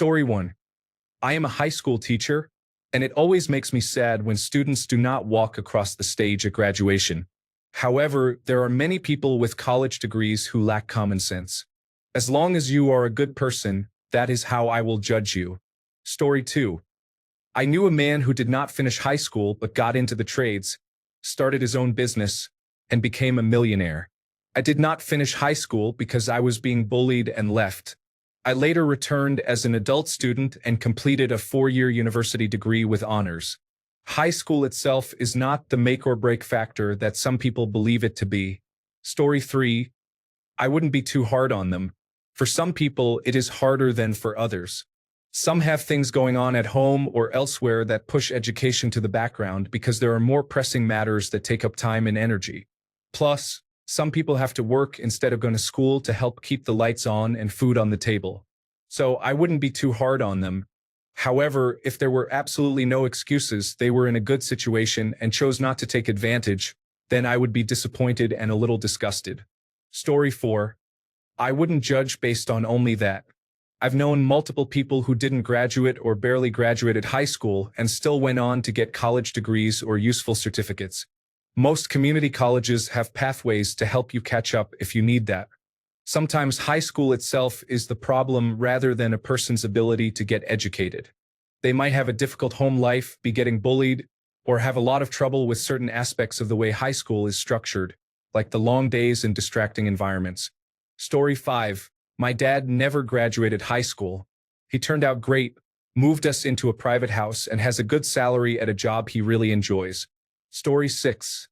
Story 1. I am a high school teacher, and it always makes me sad when students do not walk across the stage at graduation. However, there are many people with college degrees who lack common sense. As long as you are a good person, that is how I will judge you. Story 2. I knew a man who did not finish high school but got into the trades, started his own business, and became a millionaire. I did not finish high school because I was being bullied and left. I later returned as an adult student and completed a 4-year university degree with honors. High school itself is not the make or break factor that some people believe it to be. Story 3. I wouldn't be too hard on them. For some people, it is harder than for others. Some have things going on at home or elsewhere that push education to the background because there are more pressing matters that take up time and energy. Plus, some people have to work instead of going to school to help keep the lights on and food on the table. So I wouldn't be too hard on them. However, if there were absolutely no excuses, they were in a good situation and chose not to take advantage, then I would be disappointed and a little disgusted. Story 4. I wouldn't judge based on only that. I've known multiple people who didn't graduate or barely graduated high school and still went on to get college degrees or useful certificates. Most community colleges have pathways to help you catch up if you need that. Sometimes high school itself is the problem rather than a person's ability to get educated. They might have a difficult home life, be getting bullied, or have a lot of trouble with certain aspects of the way high school is structured, like the long days and distracting environments. Story 5. My dad never graduated high school. He turned out great, moved us into a private house, and has a good salary at a job he really enjoys. Story 6.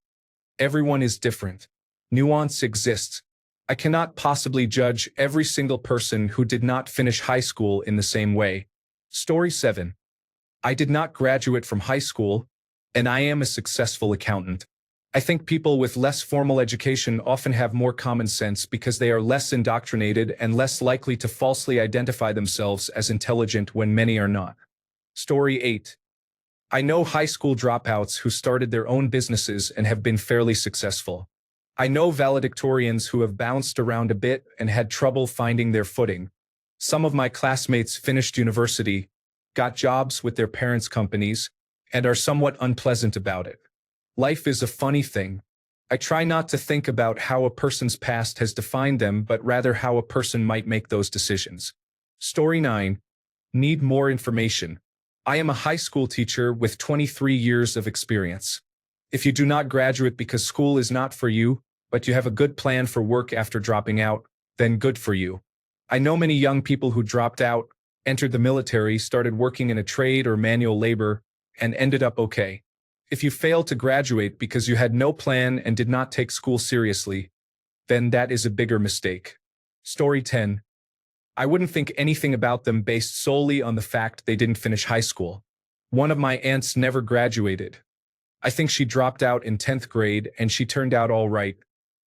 Everyone is different. Nuance exists. I cannot possibly judge every single person who did not finish high school in the same way. Story 7. I did not graduate from high school, and I am a successful accountant. I think people with less formal education often have more common sense because they are less indoctrinated and less likely to falsely identify themselves as intelligent when many are not. Story 8. I know high school dropouts who started their own businesses and have been fairly successful. I know valedictorians who have bounced around a bit and had trouble finding their footing. Some of my classmates finished university, got jobs with their parents' companies, and are somewhat unpleasant about it. Life is a funny thing. I try not to think about how a person's past has defined them, but rather how a person might make those decisions. Story 9. Need more information. I am a high school teacher with 23 years of experience. If you do not graduate because school is not for you, but you have a good plan for work after dropping out, then good for you. I know many young people who dropped out, entered the military, started working in a trade or manual labor, and ended up okay. If you failed to graduate because you had no plan and did not take school seriously, then that is a bigger mistake. Story 10. I wouldn't think anything about them based solely on the fact they didn't finish high school. One of my aunts never graduated. I think she dropped out in 10th grade and she turned out all right.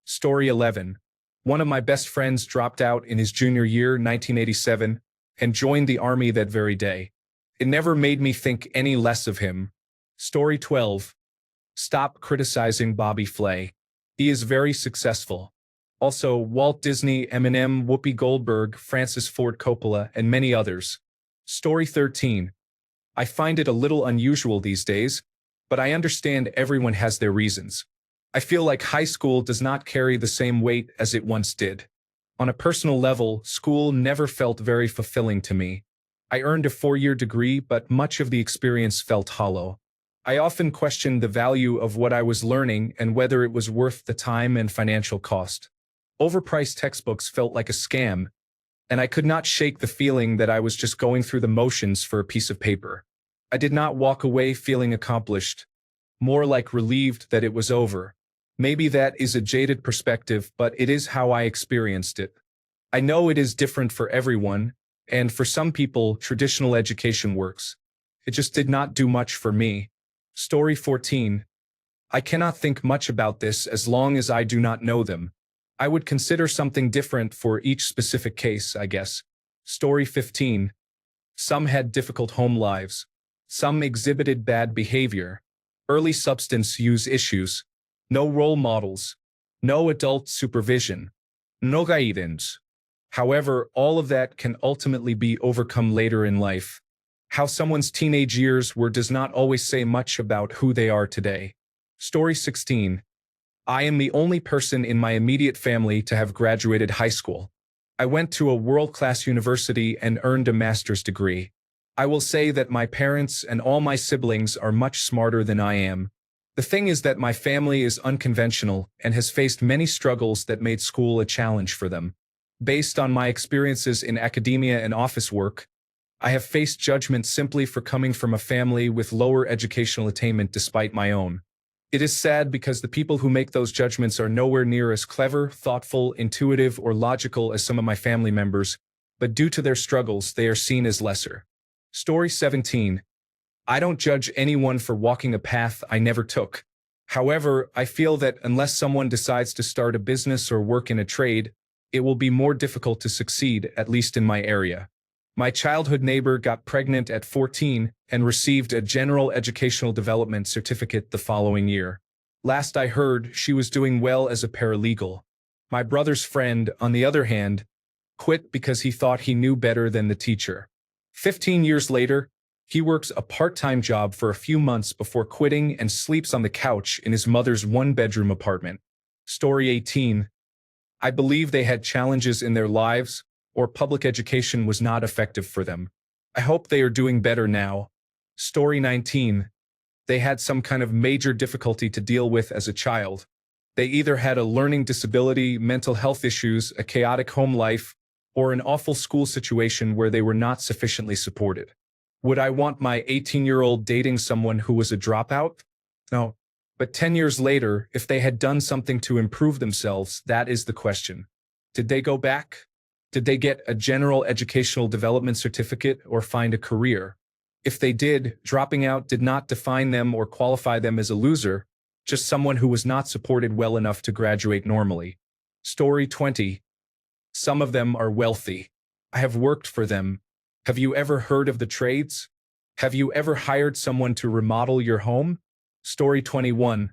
Story 11. One of my best friends dropped out in his junior year, 1987, and joined the army that very day. It never made me think any less of him. Story 12. Stop criticizing Bobby Flay. He is very successful. Also, Walt Disney, Eminem, Whoopi Goldberg, Francis Ford Coppola, and many others. Story 13. I find it a little unusual these days, but I understand everyone has their reasons. I feel like high school does not carry the same weight as it once did. On a personal level, school never felt very fulfilling to me. I earned a 4-year degree, but much of the experience felt hollow. I often questioned the value of what I was learning and whether it was worth the time and financial cost. Overpriced textbooks felt like a scam, and I could not shake the feeling that I was just going through the motions for a piece of paper. I did not walk away feeling accomplished, more like relieved that it was over. Maybe that is a jaded perspective, but it is how I experienced it. I know it is different for everyone, and for some people, traditional education works. It just did not do much for me. Story 14. I cannot think much about this as long as I do not know them. I would consider something different for each specific case, I guess. Story 15. Some had difficult home lives. Some exhibited bad behavior. Early substance use issues. No role models. No adult supervision. No guidance. However, all of that can ultimately be overcome later in life. How someone's teenage years were does not always say much about who they are today. Story 16. I am the only person in my immediate family to have graduated high school. I went to a world-class university and earned a master's degree. I will say that my parents and all my siblings are much smarter than I am. The thing is that my family is unconventional and has faced many struggles that made school a challenge for them. Based on my experiences in academia and office work, I have faced judgment simply for coming from a family with lower educational attainment despite my own. It is sad because the people who make those judgments are nowhere near as clever, thoughtful, intuitive, or logical as some of my family members, but due to their struggles, they are seen as lesser. Story 17. I don't judge anyone for walking a path I never took. However, I feel that unless someone decides to start a business or work in a trade, it will be more difficult to succeed, at least in my area. My childhood neighbor got pregnant at 14 and received a general educational development certificate the following year. Last I heard, she was doing well as a paralegal. My brother's friend, on the other hand, quit because he thought he knew better than the teacher. 15 years later, he works a part-time job for a few months before quitting and sleeps on the couch in his mother's one-bedroom apartment. Story 18. I believe they had challenges in their lives, or public education was not effective for them. I hope they are doing better now. Story 19. They had some kind of major difficulty to deal with as a child. They either had a learning disability, mental health issues, a chaotic home life, or an awful school situation where they were not sufficiently supported. Would I want my 18-year-old dating someone who was a dropout? No. But 10 years later, if they had done something to improve themselves, that is the question. Did they go back? Did they get a general educational development certificate or find a career? If they did, dropping out did not define them or qualify them as a loser, just someone who was not supported well enough to graduate normally. Story 20. Some of them are wealthy. I have worked for them. Have you ever heard of the trades? Have you ever hired someone to remodel your home? Story 21.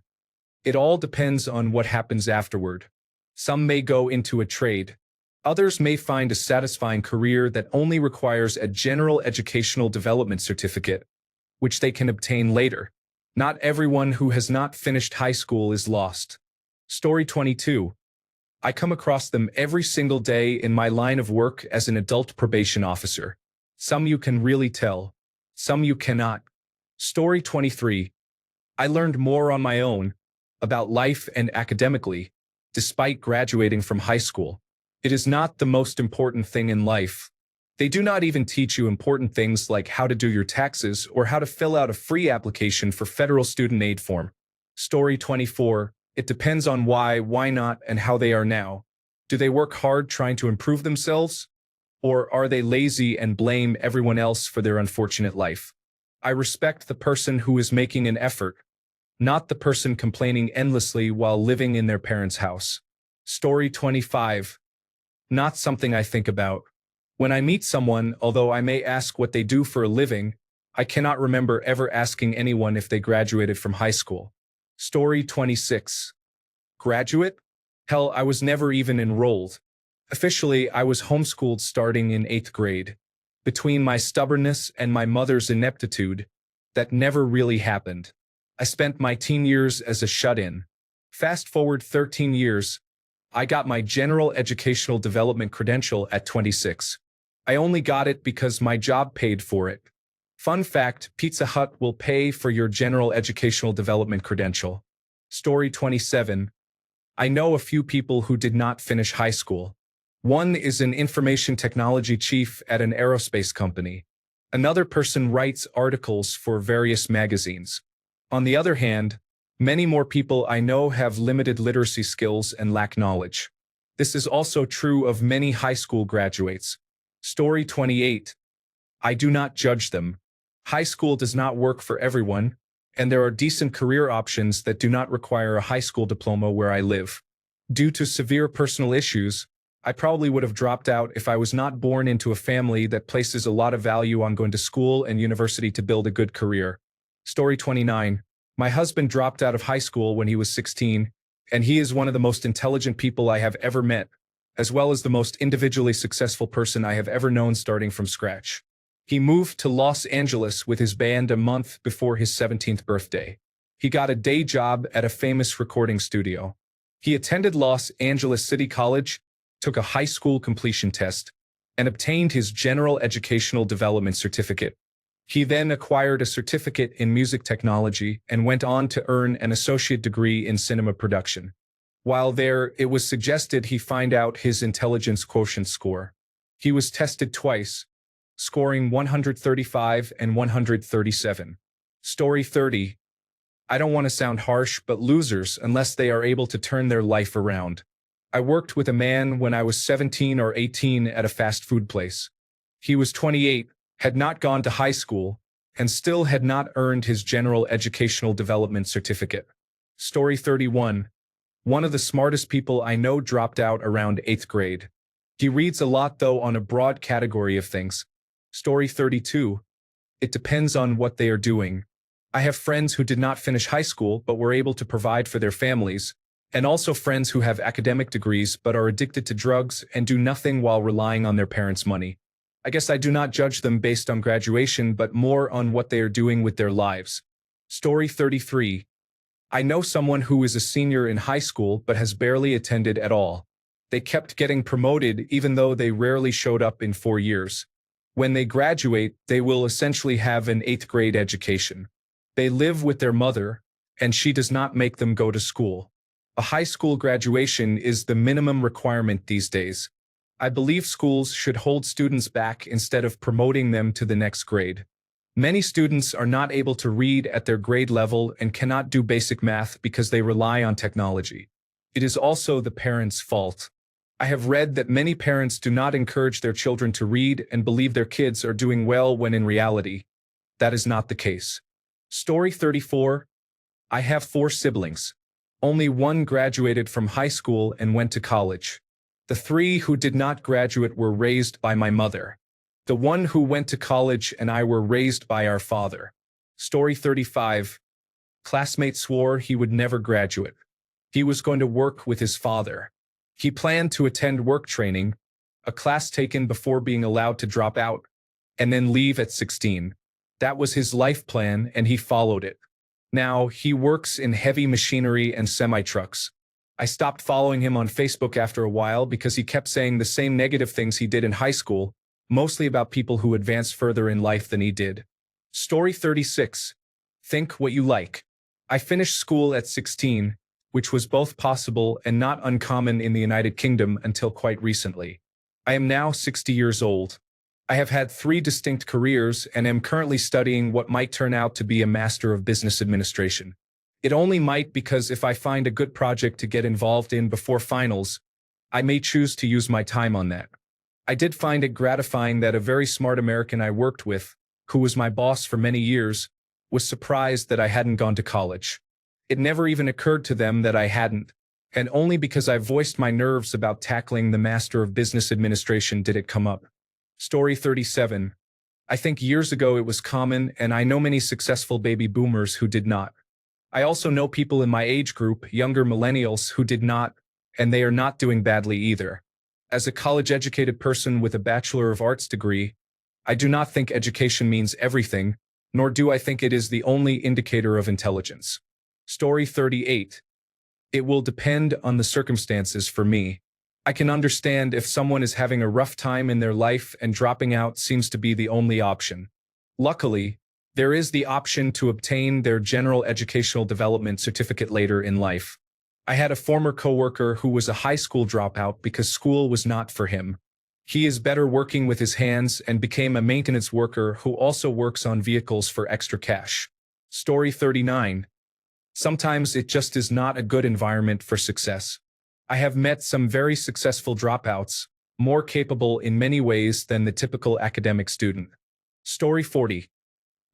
It all depends on what happens afterward. Some may go into a trade. Others may find a satisfying career that only requires a general educational development certificate, which they can obtain later. Not everyone who has not finished high school is lost. Story 22. I come across them every single day in my line of work as an adult probation officer. Some you can really tell. Some you cannot. Story 23. I learned more on my own about life and academically, despite graduating from high school. It is not the most important thing in life. They do not even teach you important things like how to do your taxes or how to fill out a free application for federal student aid form. Story 24. It depends on why not, and how they are now. Do they work hard trying to improve themselves? Or are they lazy and blame everyone else for their unfortunate life? I respect the person who is making an effort, not the person complaining endlessly while living in their parents' house. Story 25. Not something I think about. When I meet someone, although I may ask what they do for a living, I cannot remember ever asking anyone if they graduated from high school. Story 26. Graduate? Hell, I was never even enrolled. Officially, I was homeschooled starting in 8th grade. Between my stubbornness and my mother's ineptitude, that never really happened. I spent my teen years as a shut-in. Fast forward 13 years, I got my general educational development credential at 26. I only got it because my job paid for it. Fun fact, Pizza Hut will pay for your general educational development credential. Story 27. I know a few people who did not finish high school. One is an information technology chief at an aerospace company. Another person writes articles for various magazines. On the other hand, many more people I know have limited literacy skills and lack knowledge. This is also true of many high school graduates. Story 28. I do not judge them. High school does not work for everyone, and there are decent career options that do not require a high school diploma where I live. Due to severe personal issues, I probably would have dropped out if I was not born into a family that places a lot of value on going to school and university to build a good career. Story 29. My husband dropped out of high school when he was 16, and he is one of the most intelligent people I have ever met. as well as the most individually successful person I have ever known starting from scratch. He moved to Los Angeles with his band a month before his 17th birthday. He got a day job at a famous recording studio. He attended Los Angeles City College, took a high school completion test, and obtained his General Educational Development Certificate. He then acquired a certificate in music technology and went on to earn an associate degree in cinema production. While there, it was suggested he find out his intelligence quotient score. He was tested twice, scoring 135 and 137. Story 30. I don't want to sound harsh, but losers unless they are able to turn their life around. I worked with a man when I was 17 or 18 at a fast food place. He was 28, had not gone to high school, and still had not earned his General Educational Development Certificate. Story 31. One of the smartest people I know dropped out around 8th grade. He reads a lot though on a broad category of things. Story 32. It depends on what they are doing. I have friends who did not finish high school but were able to provide for their families, and also friends who have academic degrees but are addicted to drugs and do nothing while relying on their parents' money. I guess I do not judge them based on graduation but more on what they are doing with their lives. Story 33. I know someone who is a senior in high school but has barely attended at all. They kept getting promoted even though they rarely showed up in 4 years. When they graduate, they will essentially have an 8th grade education. They live with their mother, and she does not make them go to school. A high school graduation is the minimum requirement these days. I believe schools should hold students back instead of promoting them to the next grade. Many students are not able to read at their grade level and cannot do basic math because they rely on technology. It is also the parents' fault. I have read that many parents do not encourage their children to read and believe their kids are doing well when in reality, that is not the case. Story 34. I have 4 siblings. Only one graduated from high school and went to college. The 3 who did not graduate were raised by my mother. The one who went to college and I were raised by our father. Story 35. Classmate swore he would never graduate. He was going to work with his father. He planned to attend work training, a class taken before being allowed to drop out, and then leave at 16. That was his life plan and he followed it. Now, he works in heavy machinery and semi-trucks. I stopped following him on Facebook after a while because he kept saying the same negative things he did in high school, mostly about people who advanced further in life than he did. Story 36. Think what you like. I finished school at 16, which was both possible and not uncommon in the United Kingdom until quite recently. I am now 60 years old. I have had 3 distinct careers and am currently studying what might turn out to be a Master of Business Administration. It only might because if I find a good project to get involved in before finals, I may choose to use my time on that. I did find it gratifying that a very smart American I worked with, who was my boss for many years, was surprised that I hadn't gone to college. It never even occurred to them that I hadn't, and only because I voiced my nerves about tackling the Master of Business Administration did it come up. Story 37. I think years ago it was common, and I know many successful baby boomers who did not. I also know people in my age group, younger millennials, who did not, and they are not doing badly either. As a college-educated person with a Bachelor of Arts degree, I do not think education means everything, nor do I think it is the only indicator of intelligence. Story 38. It will depend on the circumstances for me. I can understand if someone is having a rough time in their life and dropping out seems to be the only option. Luckily, there is the option to obtain their General Educational Development Certificate later in life. I had a former coworker who was a high school dropout because school was not for him. He is better working with his hands and became a maintenance worker who also works on vehicles for extra cash. Story 39. Sometimes it just is not a good environment for success. I have met some very successful dropouts, more capable in many ways than the typical academic student. Story 40.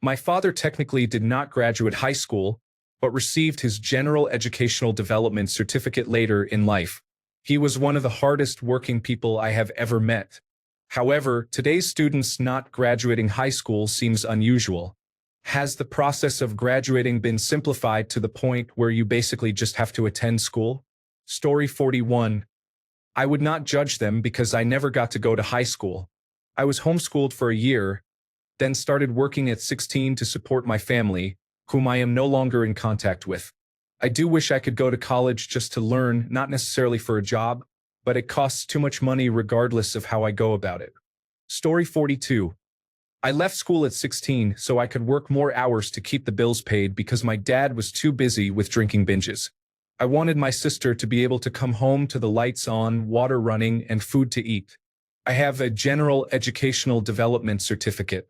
My father technically did not graduate high school, but received his General Educational Development Certificate later in life. He was one of the hardest working people I have ever met. However, today's students not graduating high school seems unusual. Has the process of graduating been simplified to the point where you basically just have to attend school? Story 41. I would not judge them because I never got to go to high school. I was homeschooled for a year, then started working at 16 to support my family, whom I am no longer in contact with. I do wish I could go to college just to learn, not necessarily for a job, but it costs too much money regardless of how I go about it. Story 42. I left school at 16 so I could work more hours to keep the bills paid because my dad was too busy with drinking binges. I wanted my sister to be able to come home to the lights on, water running, and food to eat. I have a general educational development certificate.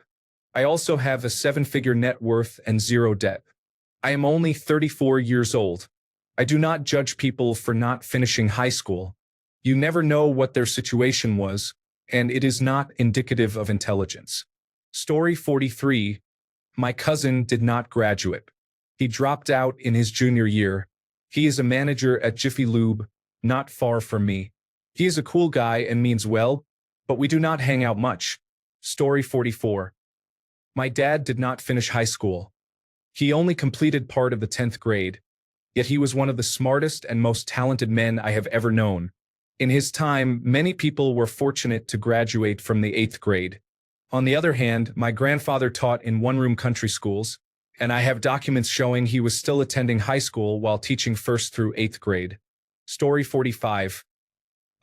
I also have a 7-figure net worth and 0 debt. I am only 34 years old. I do not judge people for not finishing high school. You never know what their situation was, and it is not indicative of intelligence. Story 43. My cousin did not graduate. He dropped out in his junior year. He is a manager at Jiffy Lube, not far from me. He is a cool guy and means well, but we do not hang out much. Story 44. My dad did not finish high school. He only completed part of the 10th grade, yet he was one of the smartest and most talented men I have ever known. In his time, many people were fortunate to graduate from the 8th grade. On the other hand, my grandfather taught in one-room country schools, and I have documents showing he was still attending high school while teaching 1st through 8th grade. Story 45.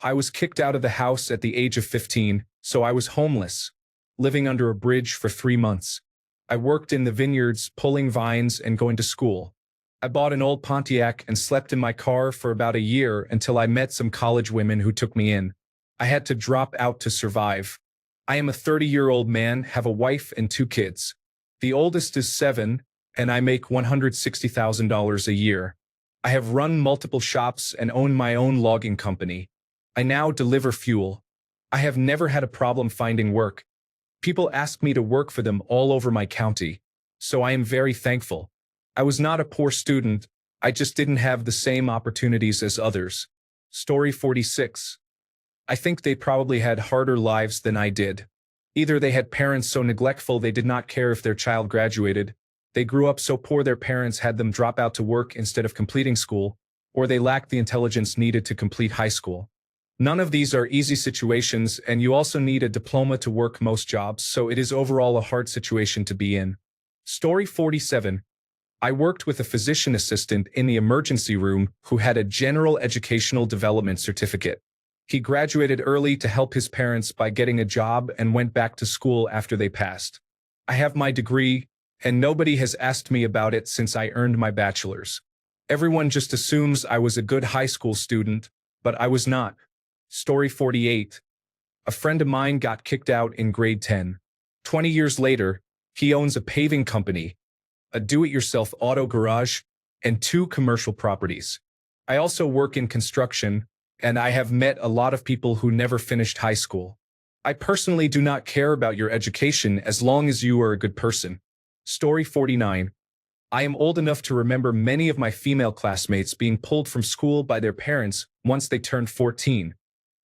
I was kicked out of the house at the age of 15, so I was homeless, living under a bridge for 3 months. I worked in the vineyards, pulling vines and going to school. I bought an old Pontiac and slept in my car for about a year until I met some college women who took me in. I had to drop out to survive. I am a 30-year-old man, have a wife and 2 kids. The oldest is 7, and I make $160,000 a year. I have run multiple shops and own my own logging company. I now deliver fuel. I have never had a problem finding work. People ask me to work for them all over my county, so I am very thankful. I was not a poor student, I just didn't have the same opportunities as others. Story 46. I think they probably had harder lives than I did. Either they had parents so neglectful they did not care if their child graduated, they grew up so poor their parents had them drop out to work instead of completing school, or they lacked the intelligence needed to complete high school. None of these are easy situations, and you also need a diploma to work most jobs, so it is overall a hard situation to be in. Story 47. I worked with a physician assistant in the emergency room who had a general educational development certificate. He graduated early to help his parents by getting a job and went back to school after they passed. I have my degree, and nobody has asked me about it since I earned my bachelor's. Everyone just assumes I was a good high school student, but I was not. Story 48. A friend of mine got kicked out in grade 10. 20 years later, he owns a paving company, a do-it-yourself auto garage, and 2 commercial properties. I also work in construction, and I have met a lot of people who never finished high school. I personally do not care about your education as long as you are a good person. Story 49. I am old enough to remember many of my female classmates being pulled from school by their parents once they turned 14,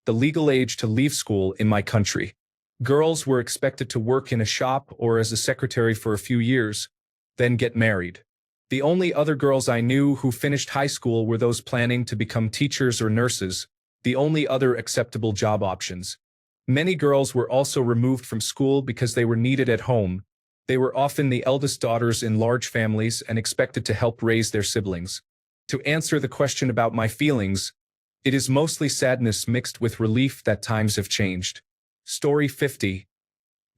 the legal age to leave school in my country. Girls were expected to work in a shop or as a secretary for a few years, then get married. The only other girls I knew who finished high school were those planning to become teachers or nurses, the only other acceptable job options. Many girls were also removed from school because they were needed at home. They were often the eldest daughters in large families and expected to help raise their siblings. To answer the question about my feelings, it is mostly sadness mixed with relief that times have changed. Story 50.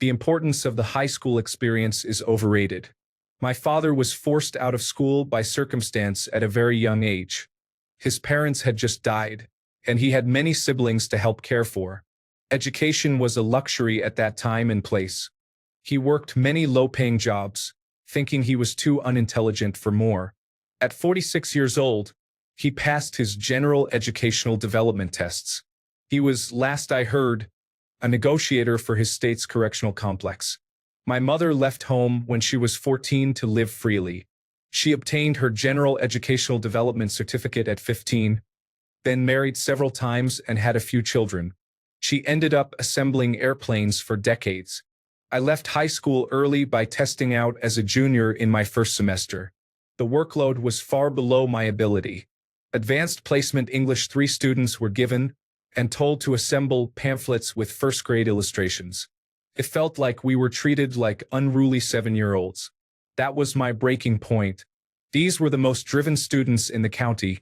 The importance of the high school experience is overrated. My father was forced out of school by circumstance at a very young age. His parents had just died, and he had many siblings to help care for. Education was a luxury at that time and place. He worked many low-paying jobs, thinking he was too unintelligent for more. At 46 years old, he passed his general educational development tests. He was, last I heard, a negotiator for his state's correctional complex. My mother left home when she was 14 to live freely. She obtained her general educational development certificate at 15, then married several times and had a few children. She ended up assembling airplanes for decades. I left high school early by testing out as a junior in my first semester. The workload was far below my ability. Advanced Placement English 3 students were given, and told to assemble pamphlets with first-grade illustrations. It felt like we were treated like unruly 7-year-olds. That was my breaking point. These were the most driven students in the county,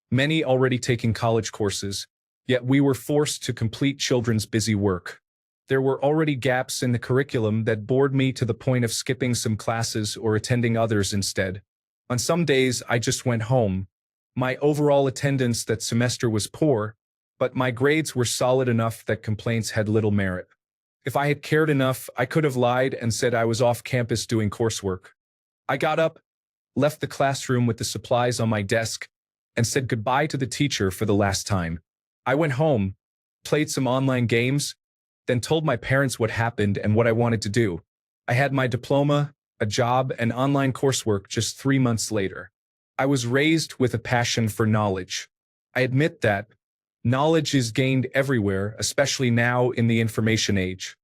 many already taking college courses, yet we were forced to complete children's busy work. There were already gaps in the curriculum that bored me to the point of skipping some classes or attending others instead. On some days, I just went home. My overall attendance that semester was poor, but my grades were solid enough that complaints had little merit. If I had cared enough, I could have lied and said I was off campus doing coursework. I got up, left the classroom with the supplies on my desk, and said goodbye to the teacher for the last time. I went home, played some online games, then told my parents what happened and what I wanted to do. I had my diploma, a job, and online coursework just 3 months later. I was raised with a passion for knowledge. I admit that knowledge is gained everywhere, especially now in the information age.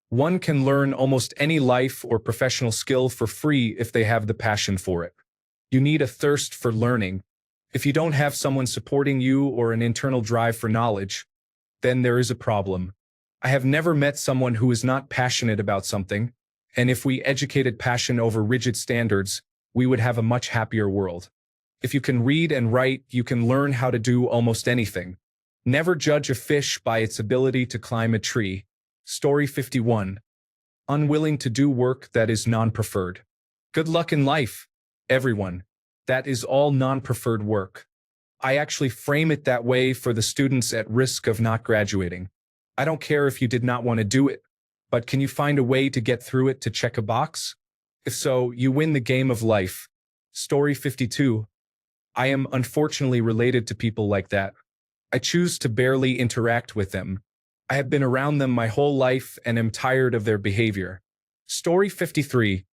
One can learn almost any life or professional skill for free if they have the passion for it. You need a thirst for learning. If you don't have someone supporting you or an internal drive for knowledge, then there is a problem. I have never met someone who is not passionate about something, and if we educated passion over rigid standards, we would have a much happier world. If you can read and write, you can learn how to do almost anything. Never judge a fish by its ability to climb a tree. Story 51. Unwilling to do work that is non-preferred. Good luck in life, everyone. That is all non-preferred work. I actually frame it that way for the students at risk of not graduating. I don't care if you did not want to do it, but can you find a way to get through it to check a box? If so, you win the game of life. Story 52. I am unfortunately related to people like that. I choose to barely interact with them. I have been around them my whole life and am tired of their behavior. Story 53.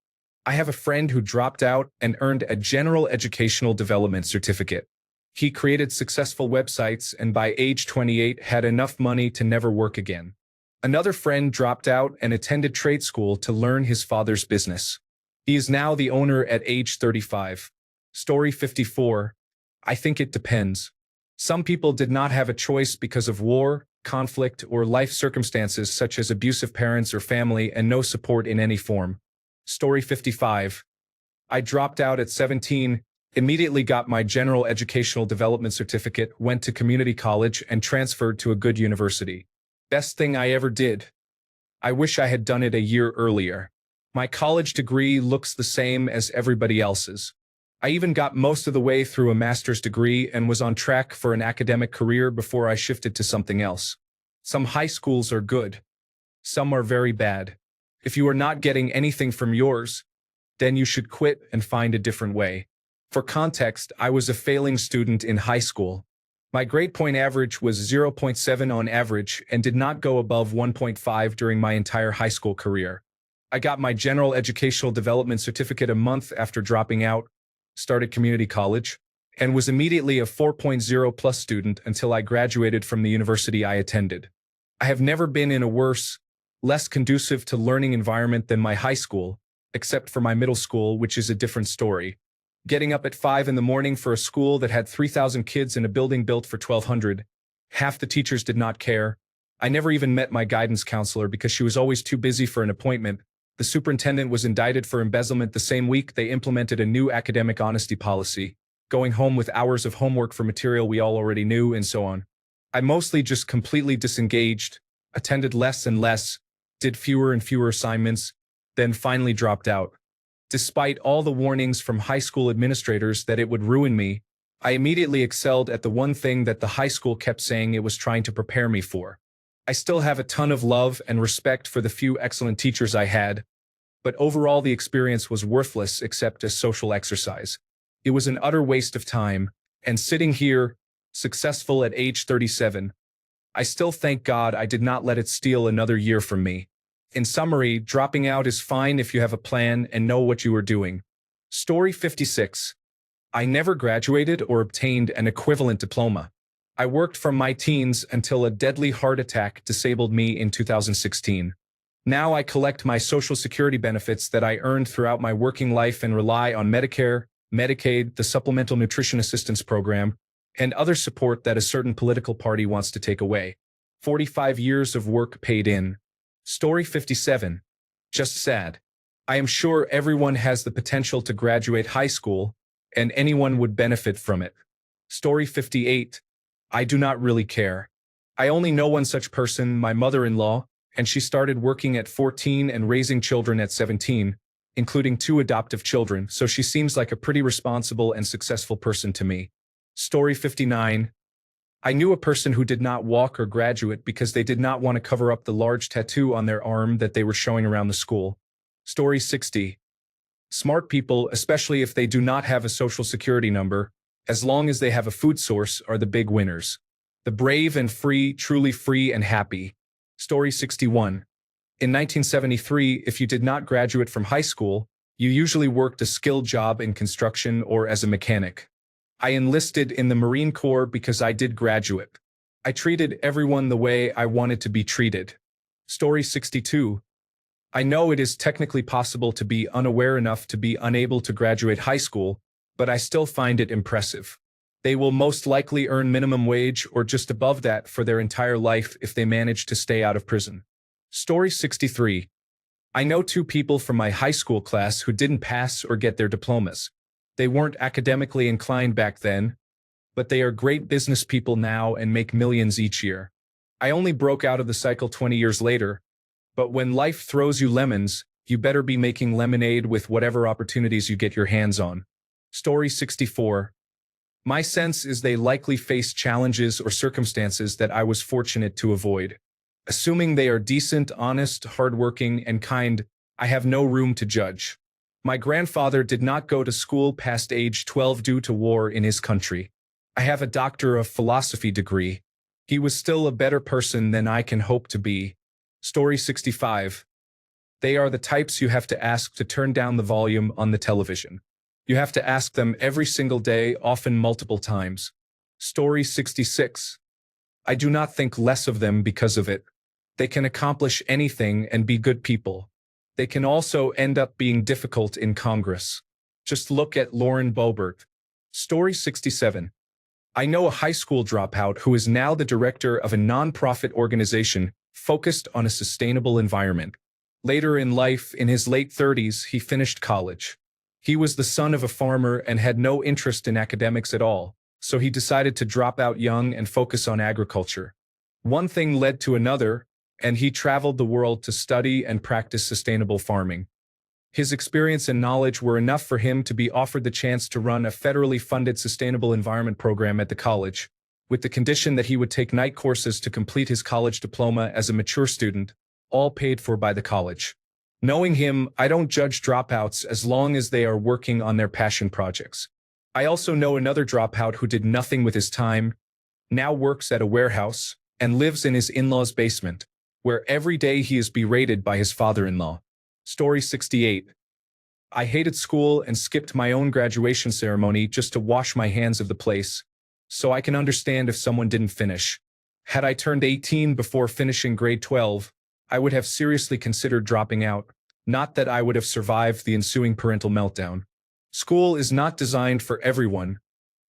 I have a friend who dropped out and earned a general educational development certificate. He created successful websites and by age 28 had enough money to never work again. Another friend dropped out and attended trade school to learn his father's business. He is now the owner at age 35. Story 54. I think it depends. Some people did not have a choice because of war, conflict, or life circumstances such as abusive parents or family and no support in any form. Story 55. I dropped out at 17, immediately got my general educational development certificate, went to community college, and transferred to a good university. Best thing I ever did. I wish I had done it a year earlier. My college degree looks the same as everybody else's. I even got most of the way through a master's degree and was on track for an academic career before I shifted to something else. Some high schools are good. Some are very bad. If you are not getting anything from yours, then you should quit and find a different way. For context, I was a failing student in high school. My grade point average was 0.7 on average and did not go above 1.5 during my entire high school career. I got my general educational development certificate a month after dropping out, started community college, and was immediately a 4.0 plus student until I graduated from the university I attended. I have never been in a worse, less conducive to learning environment than my high school, except for my middle school, which is a different story. Getting up at 5 in the morning for a school that had 3,000 kids in a building built for 1,200. Half the teachers did not care. I never even met my guidance counselor because she was always too busy for an appointment. The superintendent was indicted for embezzlement the same week they implemented a new academic honesty policy, going home with hours of homework for material we all already knew, and so on. I mostly just completely disengaged, attended less and less, did fewer and fewer assignments, then finally dropped out. Despite all the warnings from high school administrators that it would ruin me, I immediately excelled at the one thing that the high school kept saying it was trying to prepare me for. I still have a ton of love and respect for the few excellent teachers I had, but overall the experience was worthless except as social exercise. It was an utter waste of time, and sitting here, successful at age 37, I still thank God I did not let it steal another year from me. In summary, dropping out is fine if you have a plan and know what you are doing. Story 56. I never graduated or obtained an equivalent diploma. I worked from my teens until a deadly heart attack disabled me in 2016. Now I collect my Social Security benefits that I earned throughout my working life and rely on Medicare, Medicaid, the Supplemental Nutrition Assistance Program, and other support that a certain political party wants to take away. 45 years of work paid in. Story 57. Just sad. I am sure everyone has the potential to graduate high school, and anyone would benefit from it. Story 58. I do not really care. I only know one such person, my mother-in-law, and she started working at 14 and raising children at 17, including 2 adoptive children, so she seems like a pretty responsible and successful person to me. Story 59. I knew a person who did not walk or graduate because they did not want to cover up the large tattoo on their arm that they were showing around the school. Story 60. Smart people, especially if they do not have a social security number, as long as they have a food source, are the big winners. The brave and free, truly free and happy. Story 61. In 1973, if you did not graduate from high school, you usually worked a skilled job in construction or as a mechanic. I enlisted in the Marine Corps because I did graduate. I treated everyone the way I wanted to be treated. Story 62. I know it is technically possible to be unaware enough to be unable to graduate high school, but I still find it impressive. They will most likely earn minimum wage or just above that for their entire life if they manage to stay out of prison. Story 63. I know 2 people from my high school class who didn't pass or get their diplomas. They weren't academically inclined back then, but they are great business people now and make millions each year. I only broke out of the cycle 20 years later, but when life throws you lemons, you better be making lemonade with whatever opportunities you get your hands on. Story 64. My sense is they likely face challenges or circumstances that I was fortunate to avoid. Assuming they are decent, honest, hardworking, and kind, I have no room to judge. My grandfather did not go to school past age 12 due to war in his country. I have a Doctor of Philosophy degree. He was still a better person than I can hope to be. Story 65. They are the types you have to ask to turn down the volume on the television. You have to ask them every single day, often multiple times. Story 66. I do not think less of them because of it. They can accomplish anything and be good people. They can also end up being difficult in Congress. Just look at Lauren Boebert. Story 67. I know a high school dropout who is now the director of a nonprofit organization focused on a sustainable environment. Later in life, in his late 30s, he finished college. He was the son of a farmer and had no interest in academics at all, so he decided to drop out young and focus on agriculture. One thing led to another, and he traveled the world to study and practice sustainable farming. His experience and knowledge were enough for him to be offered the chance to run a federally funded sustainable environment program at the college, with the condition that he would take night courses to complete his college diploma as a mature student, all paid for by the college. Knowing him, I don't judge dropouts as long as they are working on their passion projects. I also know another dropout who did nothing with his time, now works at a warehouse, and lives in his in-law's basement, where every day he is berated by his father-in-law. Story 68. I hated school and skipped my own graduation ceremony just to wash my hands of the place, so I can understand if someone didn't finish. Had I turned 18 before finishing grade 12, I would have seriously considered dropping out, not that I would have survived the ensuing parental meltdown. School is not designed for everyone,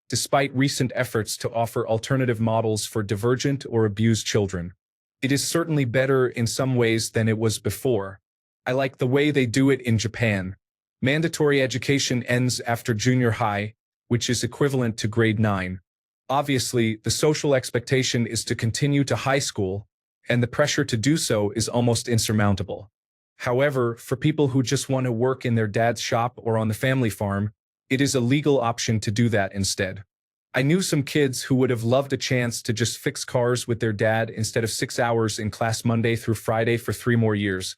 despite recent efforts to offer alternative models for divergent or abused children. It is certainly better in some ways than it was before. I like the way they do it in Japan. Mandatory education ends after junior high, which is equivalent to grade 9. Obviously, the social expectation is to continue to high school, and the pressure to do so is almost insurmountable. However, for people who just want to work in their dad's shop or on the family farm, it is a legal option to do that instead. I knew some kids who would have loved a chance to just fix cars with their dad instead of 6 hours in class Monday through Friday for 3 more years.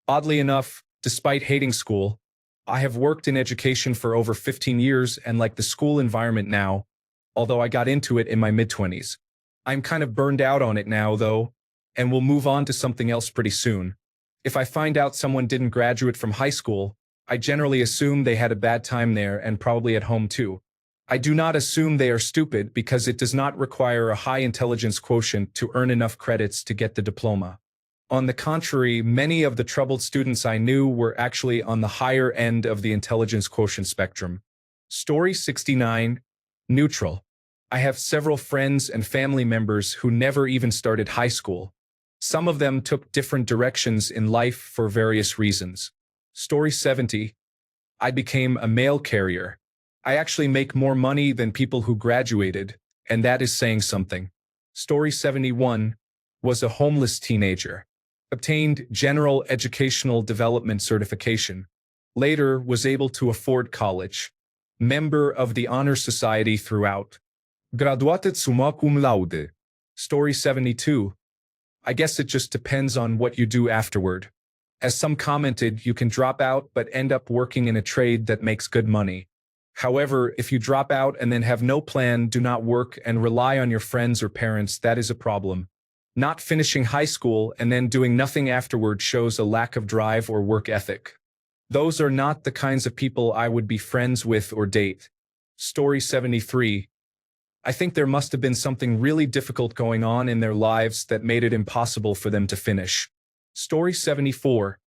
Oddly enough, despite hating school, I have worked in education for over 15 years and like the school environment now, although I got into it in my mid-20s. I'm kind of burned out on it now, though, and will move on to something else pretty soon. If I find out someone didn't graduate from high school, I generally assume they had a bad time there and probably at home too. I do not assume they are stupid because it does not require a high intelligence quotient to earn enough credits to get the diploma. On the contrary, many of the troubled students I knew were actually on the higher end of the intelligence quotient spectrum. Story 69. Neutral. I have several friends and family members who never even started high school. Some of them took different directions in life for various reasons. Story 70. I became a mail carrier. I actually make more money than people who graduated, and that is saying something. Story 71. Was a homeless teenager. Obtained General Educational Development Certification. Later was able to afford college. Member of the Honor Society throughout. Graduated summa cum laude. Story 72. I guess it just depends on what you do afterward. As some commented, you can drop out but end up working in a trade that makes good money. However, if you drop out and then have no plan, do not work, and rely on your friends or parents, that is a problem. Not finishing high school and then doing nothing afterward shows a lack of drive or work ethic. Those are not the kinds of people I would be friends with or date. Story 73. I think there must have been something really difficult going on in their lives that made it impossible for them to finish. Story 74.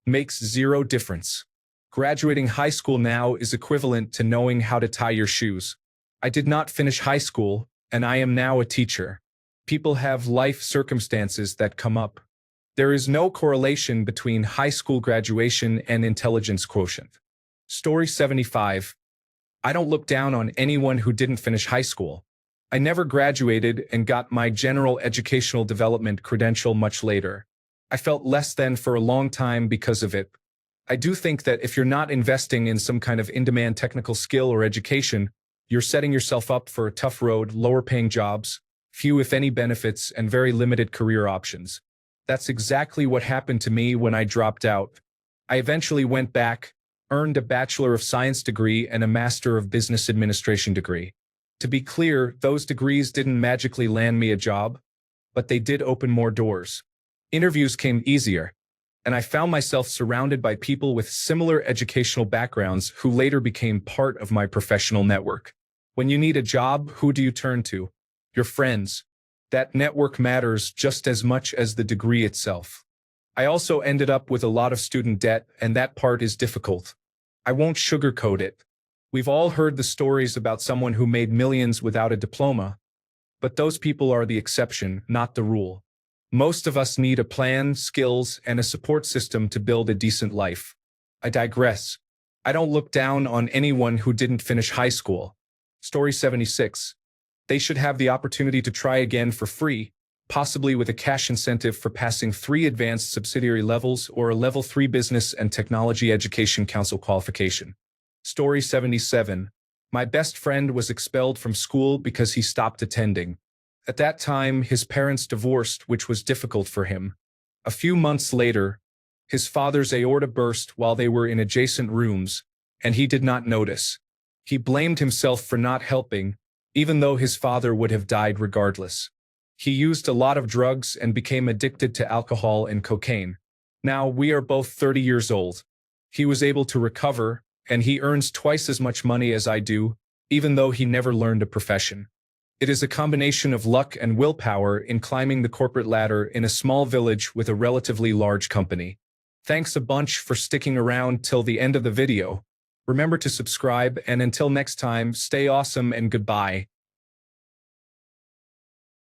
Makes zero difference. Graduating high school now is equivalent to knowing how to tie your shoes. I did not finish high school, and I am now a teacher. People have life circumstances that come up. There is no correlation between high school graduation and intelligence quotient. Story 75. I don't look down on anyone who didn't finish high school. I never graduated and got my general educational development credential much later. I felt less than for a long time because of it. I do think that if you're not investing in some kind of in-demand technical skill or education, you're setting yourself up for a tough road, lower-paying jobs, few if any benefits, and very limited career options. That's exactly what happened to me when I dropped out. I eventually went back, earned a Bachelor of Science degree and a Master of Business Administration degree. To be clear, those degrees didn't magically land me a job, but they did open more doors. Interviews came easier, and I found myself surrounded by people with similar educational backgrounds who later became part of my professional network. When you need a job, who do you turn to? Your friends. That network matters just as much as the degree itself. I also ended up with a lot of student debt, and that part is difficult. I won't sugarcoat it. We've all heard the stories about someone who made millions without a diploma, but those people are the exception, not the rule. Most of us need a plan, skills, and a support system to build a decent life. I digress. I don't look down on anyone who didn't finish high school. Story 76. They should have the opportunity to try again for free, possibly with a cash incentive for passing 3 advanced subsidiary levels or a Level 3 Business and Technology Education Council qualification. Story 77. My best friend was expelled from school because he stopped attending. At that time, his parents divorced, which was difficult for him. A few months later, his father's aorta burst while they were in adjacent rooms, and he did not notice. He blamed himself for not helping, even though his father would have died regardless. He used a lot of drugs and became addicted to alcohol and cocaine. Now, we are both 30 years old. He was able to recover, and he earns twice as much money as I do, even though he never learned a profession. It is a combination of luck and willpower in climbing the corporate ladder in a small village with a relatively large company. Thanks a bunch for sticking around till the end of the video. Remember to subscribe, and until next time, stay awesome and goodbye.